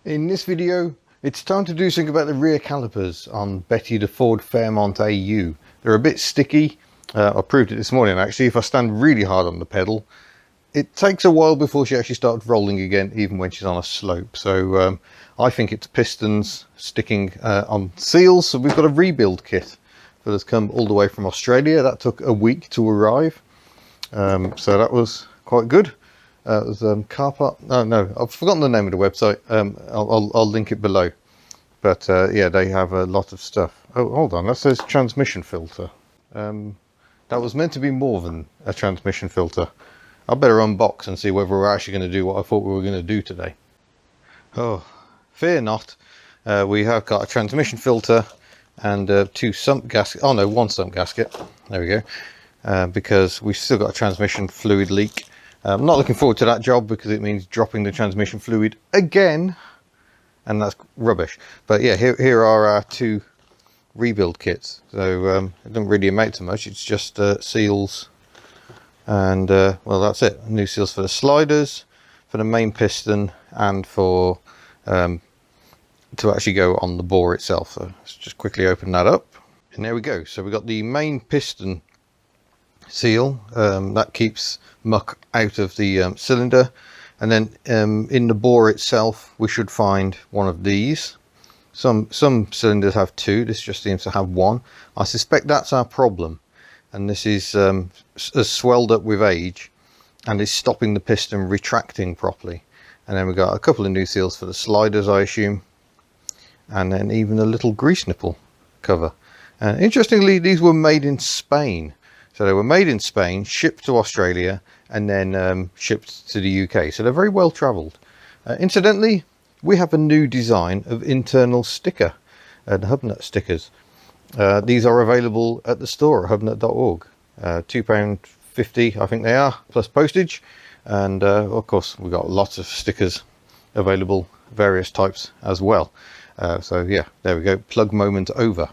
In this video, it's time to do something about the rear calipers on Betty the Ford Fairmont AU. They're a bit sticky. I proved it this morning actually. If I stand really hard on the pedal, it takes a while before she actually starts rolling again, even when she's on a slope. So I think it's pistons sticking on seals. So we've got a rebuild kit that has come all the way from Australia. That took a week to arrive. So that was quite good. It was Carpart. No, I've forgotten the name of the website. I'll link it below. But yeah, they have a lot of stuff. Oh, hold on, that says transmission filter. That was meant to be more than a transmission filter. I better unbox and see whether we're actually going to do what I thought we were going to do today. Oh, fear not. We have got a transmission filter and two sump gaskets. Oh no, one sump gasket. There we go. Because we've still got a transmission fluid leak. I'm not looking forward to that job because it means dropping the transmission fluid again, and that's rubbish. But yeah, here are our two rebuild kits. So it doesn't really amount to much. It's just seals and well, that's it. New seals for the sliders, for the main piston, and for to actually go on the bore itself. So let's just quickly open that up, and there we go. So we've got the main piston seal that keeps muck out of the cylinder, and then in the bore itself we should find one of these. Some cylinders have two. This just seems to have one. I suspect that's our problem, and this is has swelled up with age and is stopping the piston retracting properly. And then we've got a couple of new seals for the sliders, I assume, and then even a little grease nipple cover. And interestingly, these were made in Spain. So they were made in Spain, shipped to Australia, and then shipped to the UK. So they're very well travelled. Incidentally, we have a new design of internal sticker, the Hubnut stickers. These are available at the store at hubnut.org. £2.50 I think they are, plus postage. And of course we've got lots of stickers available, various types as well. So yeah, there we go, plug moment over.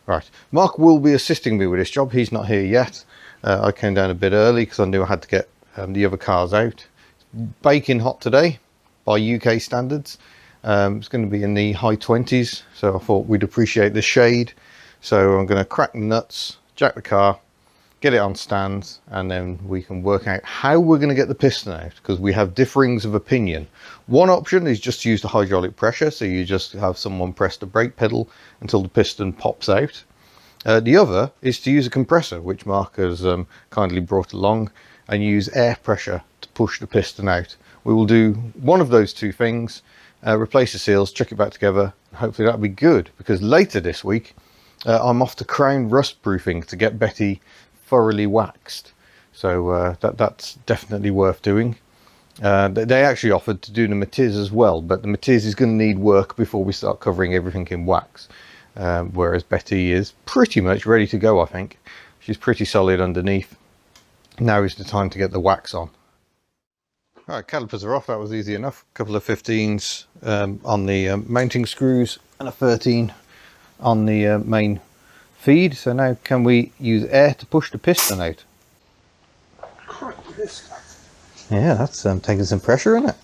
Right, Mark will be assisting me with this job. He's not here yet. I came down a bit early because I knew I had to get the other cars out. It's baking hot today by UK standards. It's going to be in the high 20s, so I thought we'd appreciate the shade. So I'm going to crack the nuts, jack the car, get it on stands, and then we can work out how we're going to get the piston out, because we have differings of opinion. One option is just to use the hydraulic pressure, so you just have someone press the brake pedal until the piston pops out. The other is to use a compressor, which Mark has kindly brought along, and use air pressure to push the piston out. We will do one of those two things, replace the seals, chuck it back together, and hopefully that'll be good, because later this week I'm off to Crown rust proofing to get Betty thoroughly waxed. So that's definitely worth doing. They actually offered to do the matiz as well, but the matiz is going to need work before we start covering everything in wax. Whereas Betty is pretty much ready to go, I think. She's pretty solid underneath. Now is the time to get the wax on. Alright, calipers are off. That was easy enough. A couple of 15s on the mounting screws and a 13 on the main feed. So now can we use air to push the piston out? Yeah, that's taking some pressure, isn't it?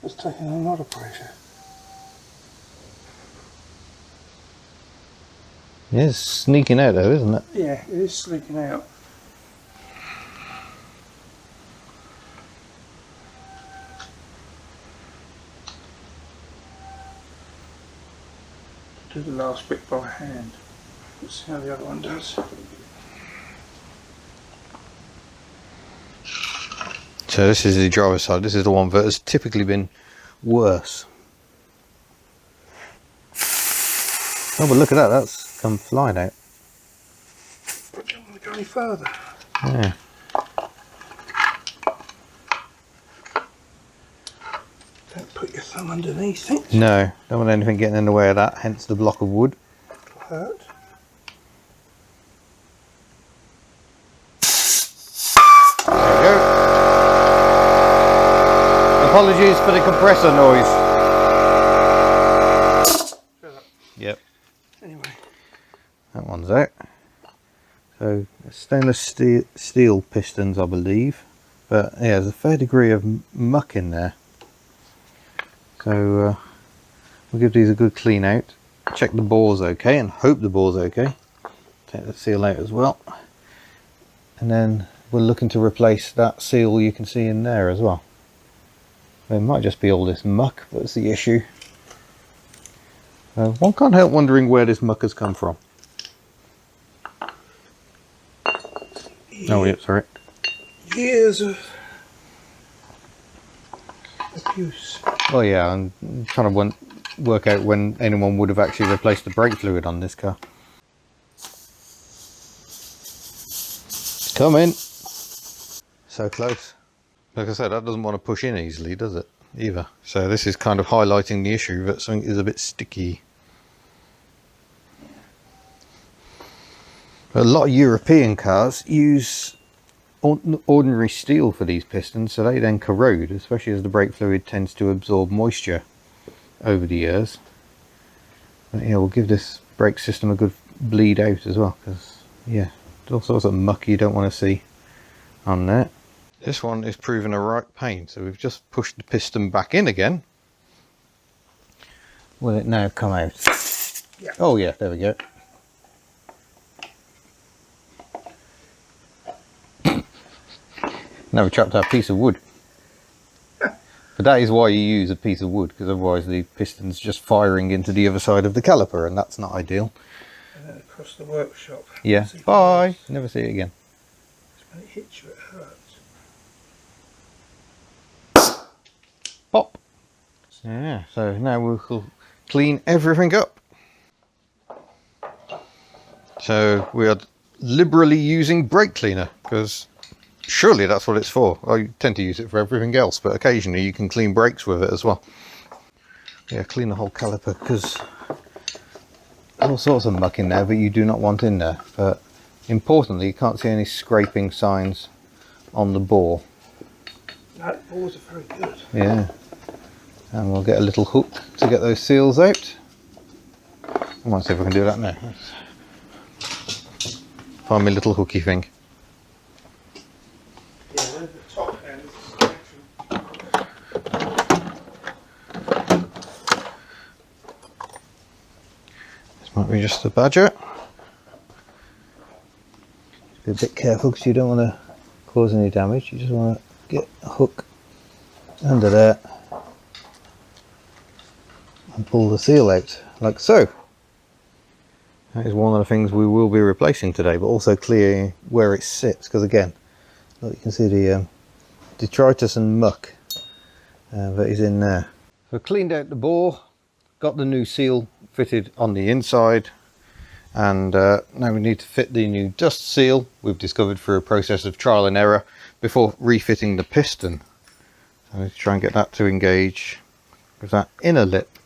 It's taking a lot of pressure. It is sneaking out though, isn't it? Yeah, it is sneaking out. Do the last bit by hand. Let's see how the other one does. So this is the driver's side. This is the one that has typically been worse. Oh, but look at that. That's come flying out. I don't want to go any further. Yeah. Don't put your thumb underneath it. No, don't want anything getting in the way of that, hence the block of wood. It'll hurt. There we go. Apologies for the compressor noise. Yep. Anyway. That one's out. So stainless steel pistons, I believe. But yeah, there's a fair degree of muck in there. So we'll give these a good clean out, check the bore's okay and hope the bore's okay. Take the seal out as well, and then we're looking to replace that seal you can see in there as well. It might just be all this muck that's the issue. One can't help wondering where this muck has come from. Oh yeah, sorry. Years of abuse. Well yeah, I'm trying to work out when anyone would have actually replaced the brake fluid on this car. It's coming. So close. Like I said, that doesn't want to push in easily, does it? Either. So this is kind of highlighting the issue that something is a bit sticky. A lot of European cars use ordinary steel for these pistons, so they then corrode, especially as the brake fluid tends to absorb moisture over the years. But yeah, we'll give this brake system a good bleed out as well, because yeah, there's all sorts of muck you don't want to see on there. This one is proving a right pain, so we've just pushed the piston back in again. Will it now come out? Yeah. Oh yeah, there we go. Now we chopped our piece of wood. But that is why you use a piece of wood, because otherwise the piston's just firing into the other side of the caliper, and that's not ideal. And then across the workshop. Yeah, bye! Never see it again. When it hits you, it hurts. Pop! Yeah, so now we'll clean everything up. So we are liberally using brake cleaner, because surely that's what it's for. I tend to use it for everything else, but occasionally you can clean brakes with it as well. Yeah, clean the whole caliper, because all sorts of muck in there that you do not want in there. But importantly, you can't see any scraping signs on the bore. No, bores are very good. Yeah, and we'll get a little hook to get those seals out. I might see if I can do that now. Let's find my little hooky thing. Yeah, there's the top end. This might be just a badger. Be a bit careful because you don't want to cause any damage. You just want to get a hook under there and pull the seal out like so. That is one of the things we will be replacing today, but also clearing where it sits, because again, look, you can see the detritus and muck that is in there. So cleaned out the bore, got the new seal fitted on the inside, and now we need to fit the new dust seal we've discovered through a process of trial and error before refitting the piston. So let's try and get that to engage with that inner lip,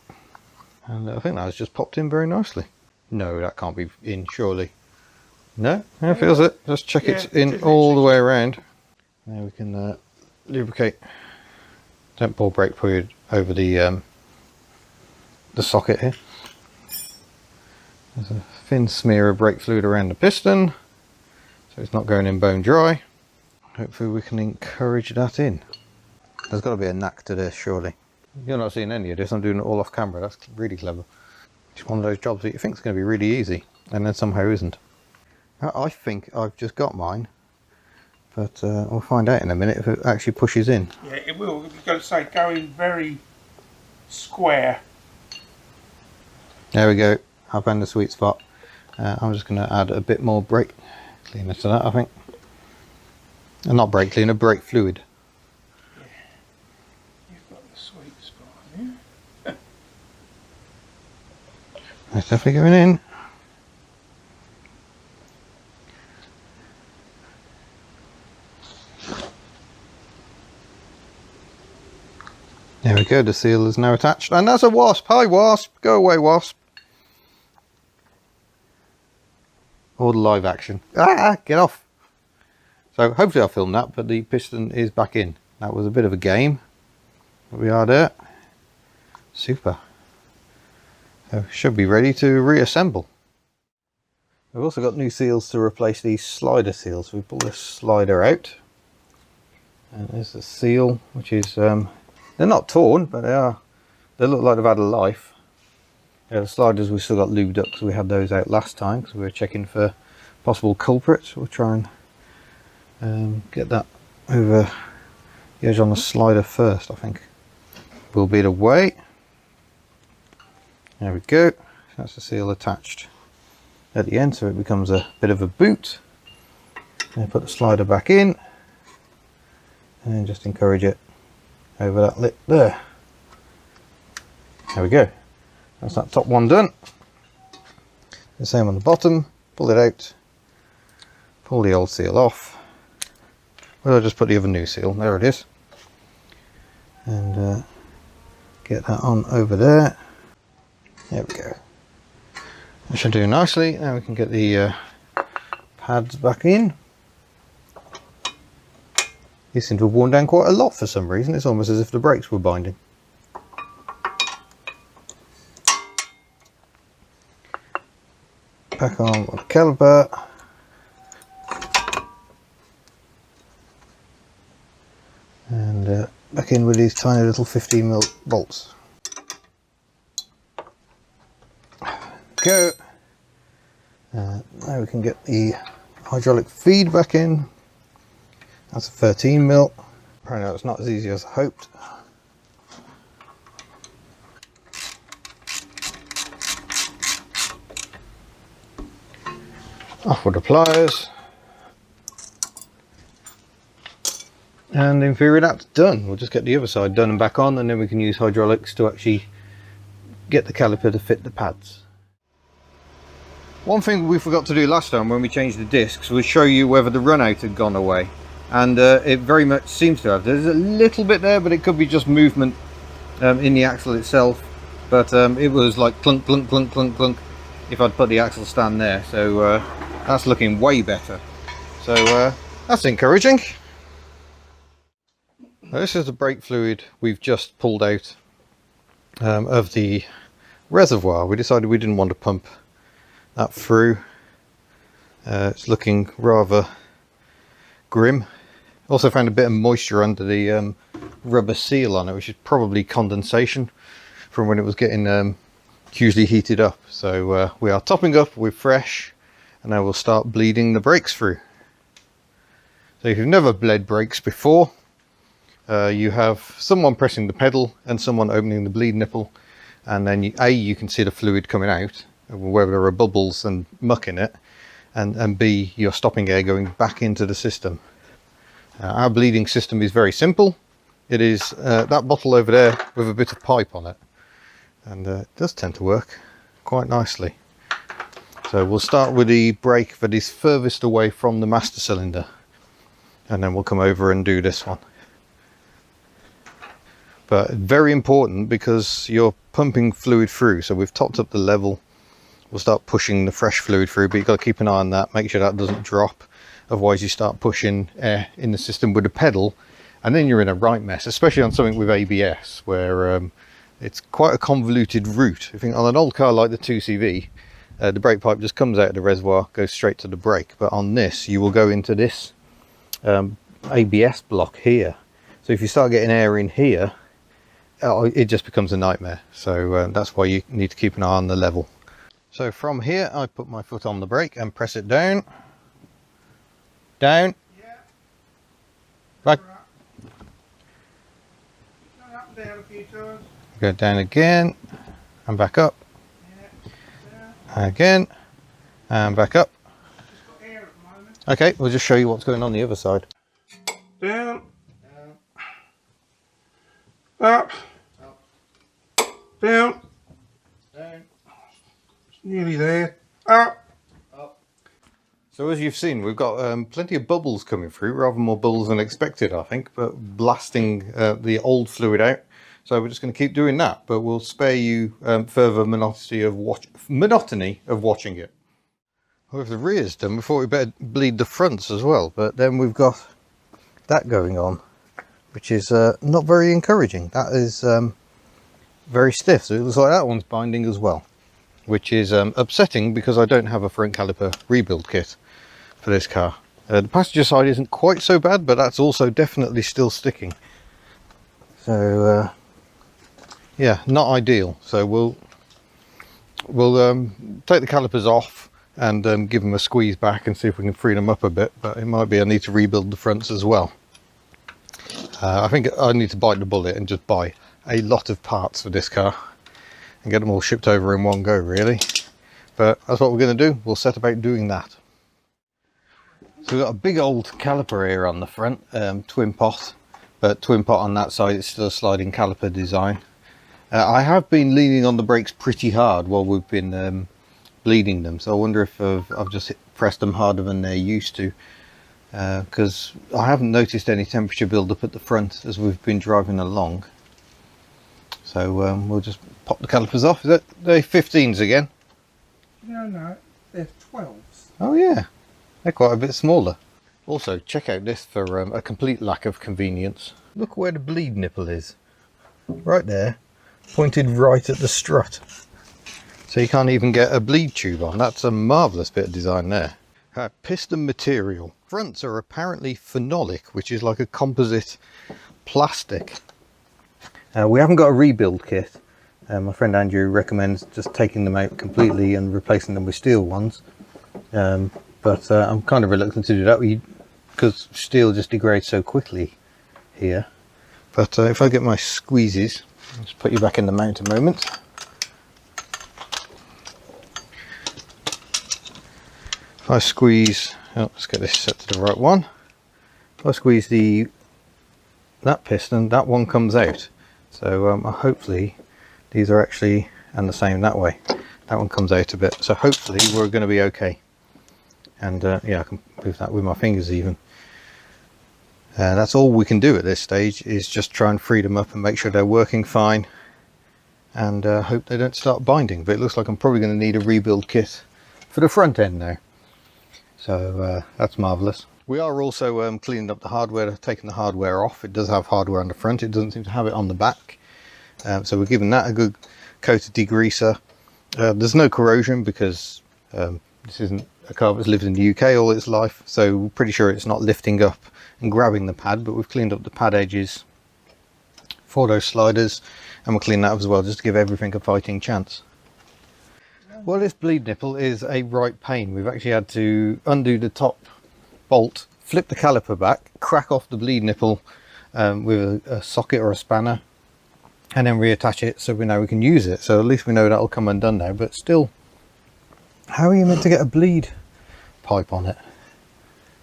and I think that's just popped in very nicely. No, that can't be in, surely. No, it feels it. Just check it's in all the way around. Now we can lubricate. Don't pour brake fluid over the socket here. There's a thin smear of brake fluid around the piston, so it's not going in bone dry. Hopefully we can encourage that in. There's got to be a knack to this, surely. You're not seeing any of this, I'm doing it all off camera. That's really clever. It's one of those jobs that you think is going to be really easy, and then somehow isn't. I think I've just got mine, but we'll find out in a minute if it actually pushes in. Yeah, it will. You've got to say, going very square. There we go. I found the sweet spot. I'm just going to add a bit more brake cleaner to that, I think. Not brake cleaner, brake fluid. Yeah. You've got the sweet spot on here. That's definitely going in. There we go, the seal is now attached, and that's a wasp. Hi wasp, go away wasp. Or the live action. Ah, get off. So hopefully I'll film that, but the piston is back in. That was a bit of a game, but we are there. Super. So should be ready to reassemble. We've also got new seals to replace these slider seals. We pull this slider out, and there's a seal which is they're not torn, but they are they look like they've had a life. Yeah, the sliders we've still got lubed up because we had those out last time because we were checking for possible culprits. We'll try and get that over the edge on the slider first, I think. Will be the way. There we go. That's the seal attached at the end, so it becomes a bit of a boot. And put the slider back in and just encourage it over that lip there. There we go. That's that top one done. The same on the bottom. Pull it out. Pull the old seal off. Well, I'll just put the other new seal. There it is. And get that on over there. There we go. That should do nicely. Now we can get the pads back in. These seem to have worn down quite a lot for some reason. It's almost as if the brakes were binding. Back on the caliper. And back in with these tiny little 15mm bolts. Go. Now we can get the hydraulic feed back in. That's a 13mm. Apparently that's not as easy as I hoped. Off with the pliers. And in theory that's done. We'll just get the other side done and back on, and then we can use hydraulics to actually get the caliper to fit the pads. One thing we forgot to do last time when we changed the discs was show you whether the run out had gone away. And it very much seems to have. There's a little bit there, but it could be just movement in the axle itself. But it was like clunk, clunk, clunk, clunk, clunk if I'd put the axle stand there. So that's looking way better. So that's encouraging. Now, this is the brake fluid we've just pulled out of the reservoir. We decided we didn't want to pump that through. It's looking rather grim. Also found a bit of moisture under the rubber seal on it, which is probably condensation from when it was getting hugely heated up. So we are topping up with fresh, and now we'll start bleeding the brakes through. So if you've never bled brakes before, you have someone pressing the pedal and someone opening the bleed nipple, and then you can see the fluid coming out, whether there are bubbles and muck in it, and B, your stopping air going back into the system. Our bleeding system is very simple. It is that bottle over there with a bit of pipe on it, and it does tend to work quite nicely. So we'll start with the brake that is furthest away from the master cylinder, and then we'll come over and do this one. But very important because you're pumping fluid through, so we've topped up the level. We'll start pushing the fresh fluid through, but you've got to keep an eye on that, make sure that doesn't drop. Otherwise you start pushing air in the system with the pedal, and then you're in a right mess, especially on something with ABS, where it's quite a convoluted route. I think on an old car like the 2CV, the brake pipe just comes out of the reservoir, goes straight to the brake. But on this, you will go into this ABS block here. So if you start getting air in here, it just becomes a nightmare. So that's why you need to keep an eye on the level. So from here, I put my foot on the brake and press it down. Down. Yeah. Back. Right. Up and down a few times. Go down again and back up. Yeah. Again and back up. Just got air at the moment. Okay, we'll just show you what's going on the other side. Down. Up. Down. Down. Nearly there. Up. So as you've seen, we've got plenty of bubbles coming through, rather more bubbles than expected, I think, but blasting the old fluid out. So we're just going to keep doing that, but we'll spare you further monotony of watching it. Well, if the rear's done, we thought we'd better bleed the fronts as well, but then we've got that going on, which is not very encouraging. That is very stiff, so it looks like that one's binding as well, which is upsetting because I don't have a front caliper rebuild kit for this car. The passenger side isn't quite so bad, but that's also definitely still sticking. So yeah, not ideal. So we'll take the calipers off and give them a squeeze back and see if we can free them up a bit, but it might be I need to rebuild the fronts as well. I think I need to bite the bullet and just buy a lot of parts for this car and get them all shipped over in one go, really. But that's what we're going to do. We'll set about doing that. So we've got a big old caliper here on the front, twin pot, but twin pot on that side. It's still a sliding caliper design. I have been leaning on the brakes pretty hard while we've been bleeding them, so I wonder if I've just pressed them harder than they're used to, because I haven't noticed any temperature build up at the front as we've been driving along. So we'll just pop the calipers off. Is that they 15s again? No, they're 12s. Oh yeah, they're quite a bit smaller. Also, check out this for a complete lack of convenience. Look where the bleed nipple is. Right there, pointed right at the strut. So you can't even get a bleed tube on. That's a marvellous bit of design there. Piston material. Fronts are apparently phenolic, which is like a composite plastic. We haven't got a rebuild kit. My friend Andrew recommends just taking them out completely and replacing them with steel ones. But I'm kind of reluctant to do that because steel just degrades so quickly here. But if I get my squeezes, I'll just put you back in the mount a moment. If I squeeze, let's get this set to the right one. If I squeeze that piston, that one comes out. So hopefully these are actually, and the same that way. That one comes out a bit. So hopefully we're going to be okay. And yeah, I can move that with my fingers even. That's all we can do at this stage, is just try and free them up and make sure they're working fine. And hope they don't start binding. But it looks like I'm probably going to need a rebuild kit for the front end now. So that's marvellous. We are also cleaning up the hardware, taking the hardware off. It does have hardware on the front, it doesn't seem to have it on the back. So we're giving that a good coat of degreaser. There's no corrosion because this isn't a car that's lived in the UK all its life, so we're pretty sure it's not lifting up and grabbing the pad, but we've cleaned up the pad edges for those sliders, and we'll clean that up as well just to give everything a fighting chance. Well, this bleed nipple is a right pain. We've actually had to undo the top bolt, flip the caliper back, crack off the bleed nipple with a socket or a spanner, and then reattach it so we know we can use it. So at least we know that'll come undone now, but still, how are you meant to get a bleed pipe on it?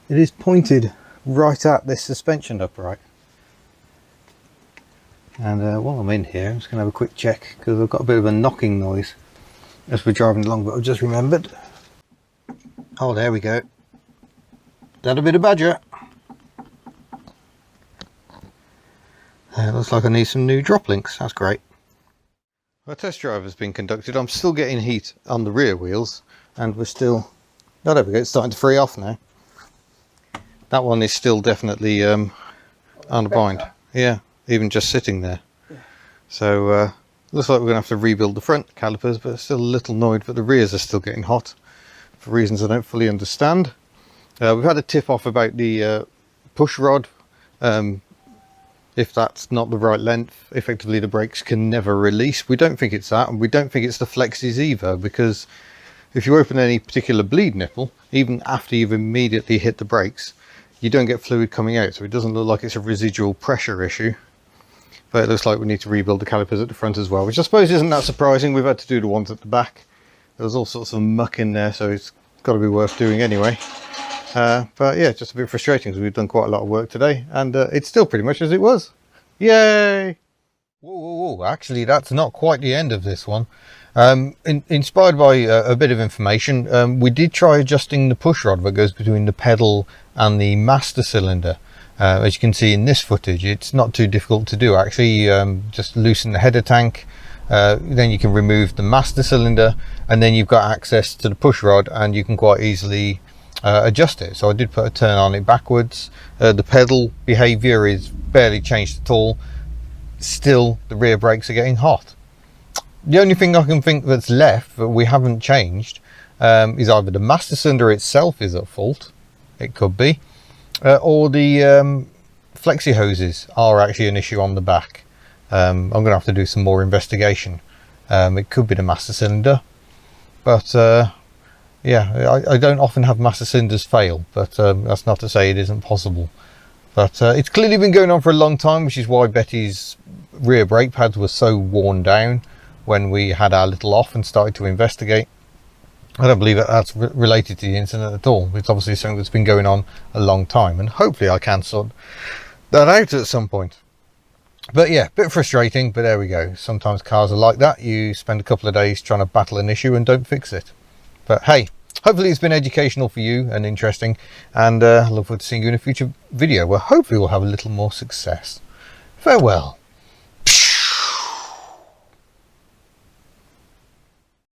It is pointed right at this suspension upright. And while I'm in here, I'm just going to have a quick check because I've got a bit of a knocking noise as we're driving along, but I've just remembered. Oh, there we go. That a bit of badger. Looks like I need some new drop links. That's great. Our test drive has been conducted. I'm still getting heat on the rear wheels, and we're still, oh, there we go, it's starting to free off now. That one is still definitely on a bind. Yeah, even just sitting there. Yeah. So looks like we're going to have to rebuild the front calipers, but still a little annoyed that the rears are still getting hot for reasons I don't fully understand. We've had a tip off about the push rod. If that's not the right length, effectively the brakes can never release. We don't think it's that, and we don't think it's the flexes either, because if you open any particular bleed nipple, even after you've immediately hit the brakes, you don't get fluid coming out, so it doesn't look like it's a residual pressure issue. But it looks like we need to rebuild the calipers at the front as well, which I suppose isn't that surprising. We've had to do the ones at the back. There was all sorts of muck in there, so it's got to be worth doing anyway. But yeah, just a bit frustrating because we've done quite a lot of work today, and it's still pretty much as it was. Yay! Whoa, actually that's not quite the end of this one. Inspired by a bit of information, we did try adjusting the push rod that goes between the pedal and the master cylinder. As you can see in this footage, it's not too difficult to do actually. Just loosen the header tank, then you can remove the master cylinder, and then you've got access to the push rod and you can quite easily adjust it. So I did put a turn on it backwards. The pedal behavior is barely changed at all. Still the rear brakes are getting hot. The only thing I can think that's left that we haven't changed is either the master cylinder itself is at fault, it could be, or the flexi hoses are actually an issue on the back. I'm going to have to do some more investigation. It could be the master cylinder, but yeah, I don't often have master cylinders fail, but that's not to say it isn't possible. But it's clearly been going on for a long time, which is why Betty's rear brake pads were so worn down when we had our little off and started to investigate. I don't believe that that's related to the incident at all. It's obviously something that's been going on a long time, and hopefully I can sort that out at some point. But yeah, a bit frustrating, but there we go. Sometimes cars are like that. You spend a couple of days trying to battle an issue and don't fix it. But hey, hopefully it's been educational for you and interesting, and I look forward to seeing you in a future video where hopefully we'll have a little more success. Farewell.